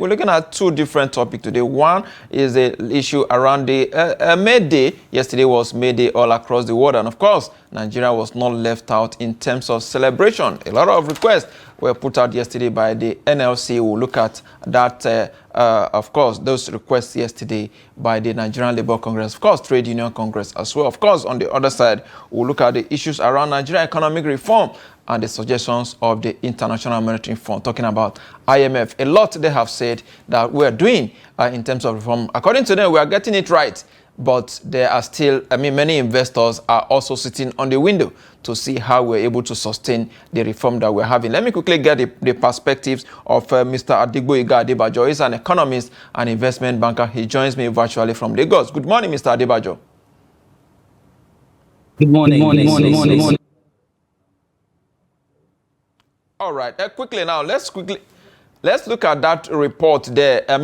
We're looking at two different topics today. One is the issue around the May Day. Yesterday was May Day all across the world. And of course, Nigeria was not left out in terms of celebration. A lot of requests were put out yesterday by the NLC. We'll look at that, of course, those requests yesterday by the Nigerian Labour Congress, of course, Trade Union Congress as well. Of course, on the other side, we'll look at the issues around Nigerian economic reform and the suggestions of the International Monetary Fund, talking about IMF. A lot they have said that we're doing in terms of reform. According to them, we are getting it right, but there are still, many investors are also sitting on the window to see how we're able to sustain the reform that we're having. Let me quickly get the perspectives of Mr. Adegboyega Adebajo. He's an economist and investment banker. He joins me virtually from Lagos. Good morning, Mr. Adebajo. Good morning. Good morning. All right, quickly now, let's look at that report there. That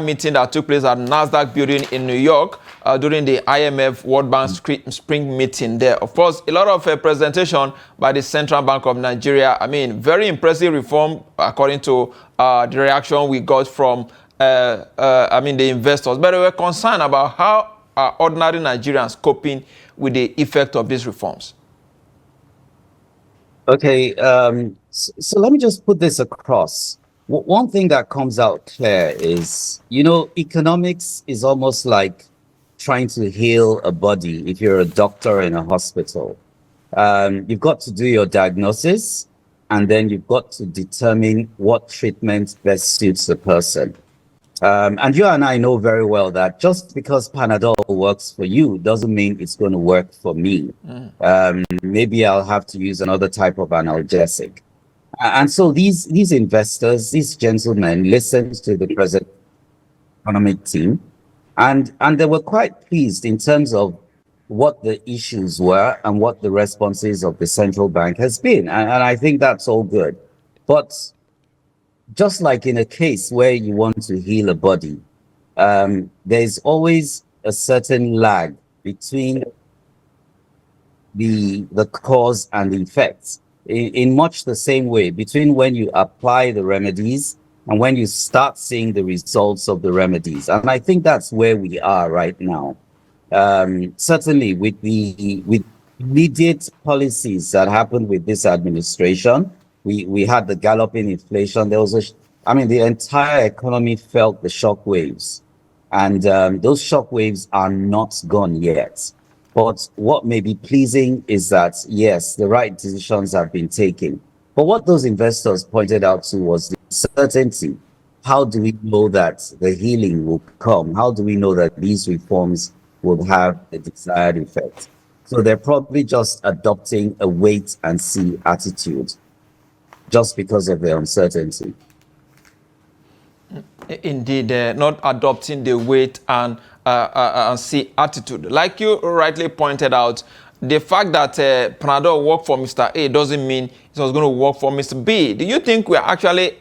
meeting that took place at NASDAQ building in New York during the IMF World Bank spring meeting there. Of course, a lot of presentation by the Central Bank of Nigeria. Very impressive reform according to the reaction we got from the investors. But we were concerned about how are ordinary Nigerians coping with the effect of these reforms. Okay, so let me just put this across. One thing that comes out clear is, economics is almost like trying to heal a body if you're a doctor in a hospital. You've got to do your diagnosis, and then you've got to determine what treatment best suits the person. And you and I know very well that just because Panadol works for you doesn't mean it's going to work for me. Maybe I'll have to use another type of analgesic. And so these investors, these gentlemen, listened to the present economic team, and they were quite pleased in terms of what the issues were and what the responses of the central bank has been. And I think that's all good. But just like in a case where you want to heal a body, there's always a certain lag between the cause and the effects. In much the same way, between when you apply the remedies and when you start seeing the results of the remedies. And I think that's where we are right now. Certainly with the immediate policies that happened with this administration, we had the galloping inflation. There was the entire economy felt the shock waves, and those shock waves are not gone yet. But what may be pleasing is that, yes, the right decisions have been taken. But what those investors pointed out to was the uncertainty. How do we know that the healing will come? How do we know that these reforms will have the desired effect? So they're probably just adopting a wait and see attitude, just because of the uncertainty. Indeed, not adopting the wait and see attitude. Like you rightly pointed out, the fact that Panadol worked for Mr. A doesn't mean it was going to work for Mr. B. Do you think we're actually,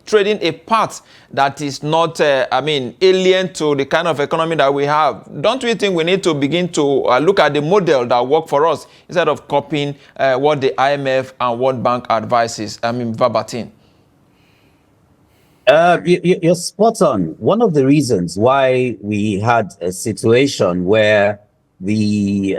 trading a path that is not, alien to the kind of economy that we have? Don't we think we need to begin to look at the model that worked for us instead of copying what the IMF and World Bank advises, verbatim? You're spot on. One of the reasons why we had a situation where the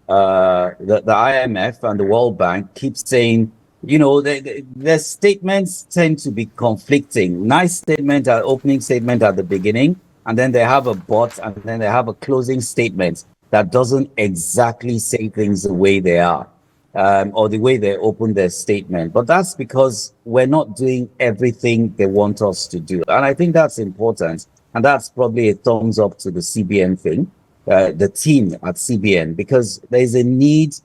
IMF and the World Bank keep saying, their statements tend to be conflicting. Nice statement, opening statement at the beginning, and then they have a but, and then they have a closing statement that doesn't exactly say things the way they are. Or the way they open their statement. But that's because we're not doing everything they want us to do. And I think that's important. And that's probably a thumbs up to the CBN thing, the team at CBN, because there's a need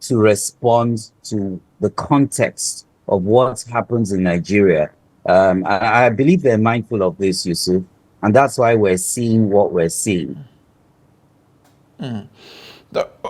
to respond to the context of what happens in Nigeria. I believe they're mindful of this, Yusuf, and that's why we're seeing what we're seeing.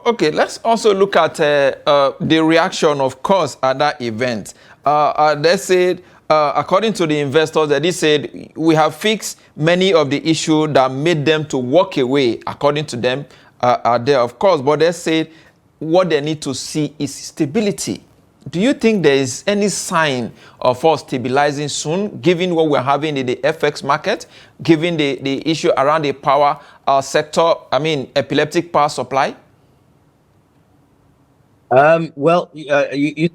Okay, let's also look at the reaction, of course, at that event. They said, according to the investors, they said, we have fixed many of the issues that made them to walk away, according to them, are there, of course. But they said what they need to see is stability. Do you think there is any sign of us stabilizing soon, given what we're having in the FX market, given the issue around the power sector, I mean, epileptic power supply? Well, you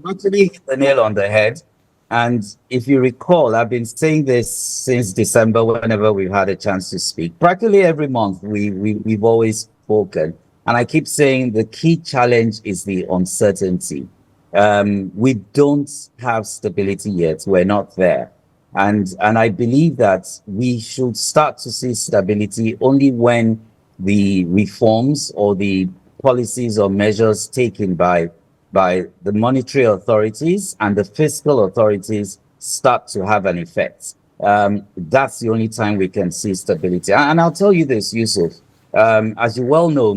actually hit the nail on the head. And if you recall, I've been saying this since December, whenever we've had a chance to speak. Practically every month, we've always spoken. And I keep saying the key challenge is the uncertainty. We don't have stability yet. We're not there. And I believe that we should start to see stability only when the reforms or the policies or measures taken by the monetary authorities and the fiscal authorities start to have an effect. That's the only time we can see stability. And I'll tell you this, Yusuf, as you well know,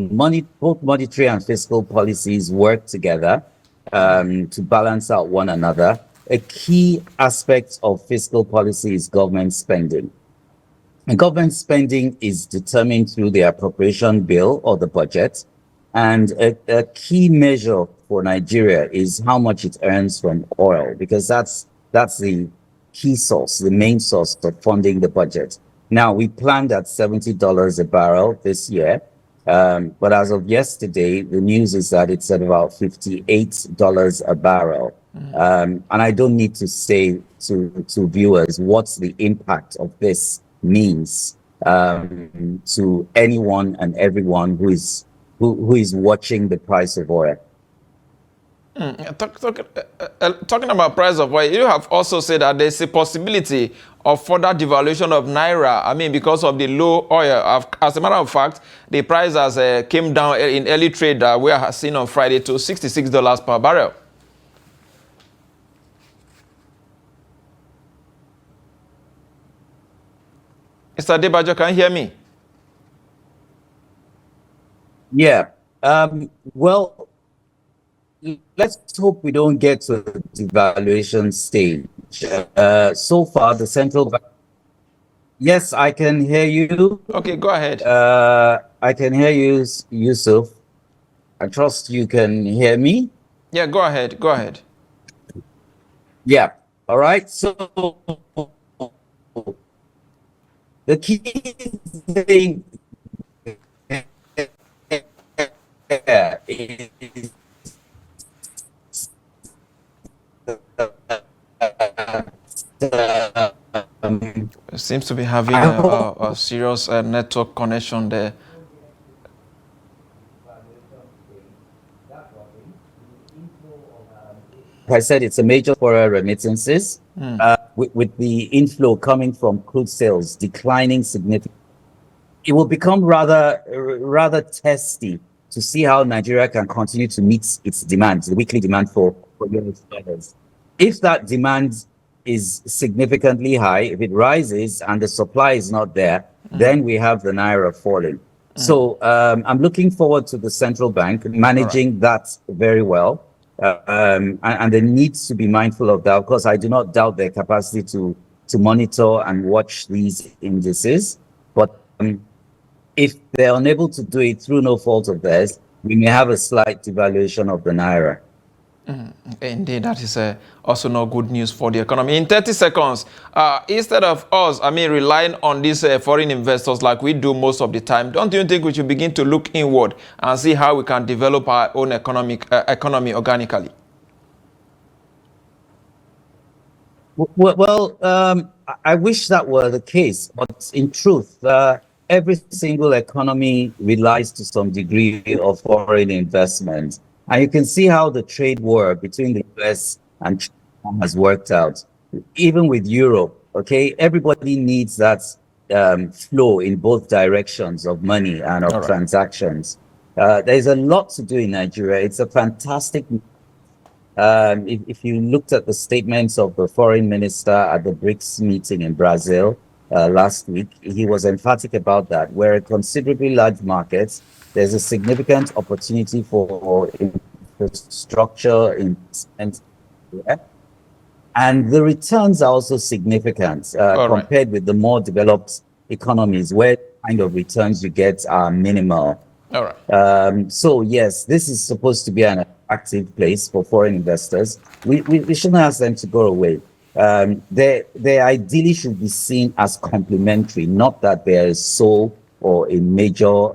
both monetary and fiscal policies work together to balance out one another. A key aspect of fiscal policy is government spending. And government spending is determined through the appropriation bill or the budget. And a key measure for Nigeria is how much it earns from oil, because that's the key source, the main source of funding the budget. Now, we planned at $70 a barrel this year. But as of yesterday, the news is that it's at about $58 a barrel. And I don't need to say to viewers what's the impact of this means to anyone and everyone who is watching the price of oil. Talking about price of oil, you have also said that there's a possibility of further devaluation of naira. I mean, because of the low oil. As a matter of fact, the price has came down in early trade we have seen on Friday to $66 per barrel. Mr. Adebajo, can you hear me? Yeah. Well, let's hope we don't get to the devaluation stage. So far, the central bank. Yes, I can hear you. Okay, go ahead. I can hear you, Yusuf. I trust you can hear me. Yeah, go ahead. Go ahead. Yeah. All right. So the key thing is Seems to be having a serious network connection there. I said it's a major foreign remittances, with the inflow coming from crude sales declining significantly. It will become rather testy to see how Nigeria can continue to meet its demand, the weekly demand for US dollars. If that demand is significantly high, if it rises and the supply is not there, then we have the naira falling. So I'm looking forward to the central bank managing that very well. And there needs to be mindful of that. Of course, I do not doubt their capacity to monitor and watch these indices. But if they're unable to do it through no fault of theirs, we may have a slight devaluation of the naira. Indeed, that is also no good news for the economy. In 30 seconds, instead of us, relying on these foreign investors like we do most of the time, don't you think we should begin to look inward and see how we can develop our own economy organically? Well, I wish that were the case, but in truth, every single economy relies to some degree of foreign investment. And you can see how the trade war between the US and China has worked out. Even with Europe, okay, everybody needs that flow in both directions of money and of transactions. There's a lot to do in Nigeria. It's a fantastic. If you looked at the statements of the foreign minister at the BRICS meeting in Brazil last week, he was emphatic about that. We're a considerably large market. There's a significant opportunity for infrastructure investment, and the returns are also significant compared with the more developed economies, where kind of returns you get are minimal. All right. So yes, this is supposed to be an attractive place for foreign investors, we shouldn't ask them to go away. They ideally should be seen as complementary, not that they are a sole or a major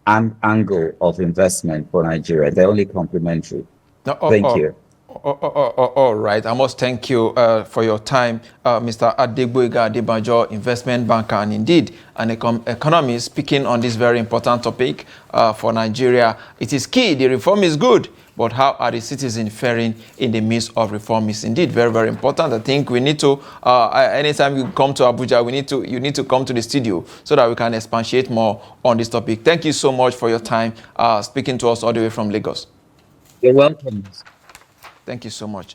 angle of investment for Nigeria. They're only complementary. Thank you. All right. I must thank you for your time, Mr. Adegboyega Adebajo, investment banker and indeed an economist, speaking on this very important topic for Nigeria. It is key. The reform is good, but how are the citizens faring in the midst of reform is indeed very, very important. I think we need to, anytime you come to Abuja, you need to come to the studio so that we can expatiate more on this topic. Thank you so much for your time speaking to us all the way from Lagos. You're welcome. Thank you so much.